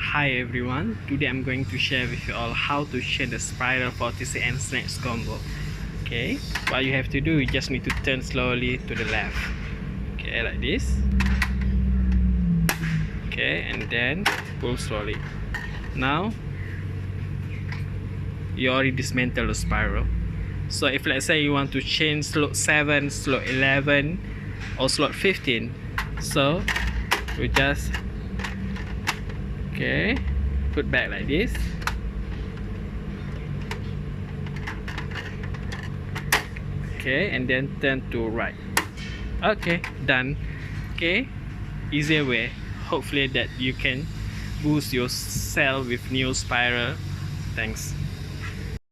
Hi everyone, today I'm going to share with you all how to change the spiral for TCN Snack Combo. Okay, what you have to do, you just need to turn slowly to the left. Okay, like this. Okay, and then pull slowly. Now, you already dismantle the spiral. So if let's say you want to change slot 7, slot 11 or slot 15, so we just put back like this. Okay, and then turn to right. Okay, done. Okay, easier way. Hopefully that you can boost your cell with new spiral. Thanks.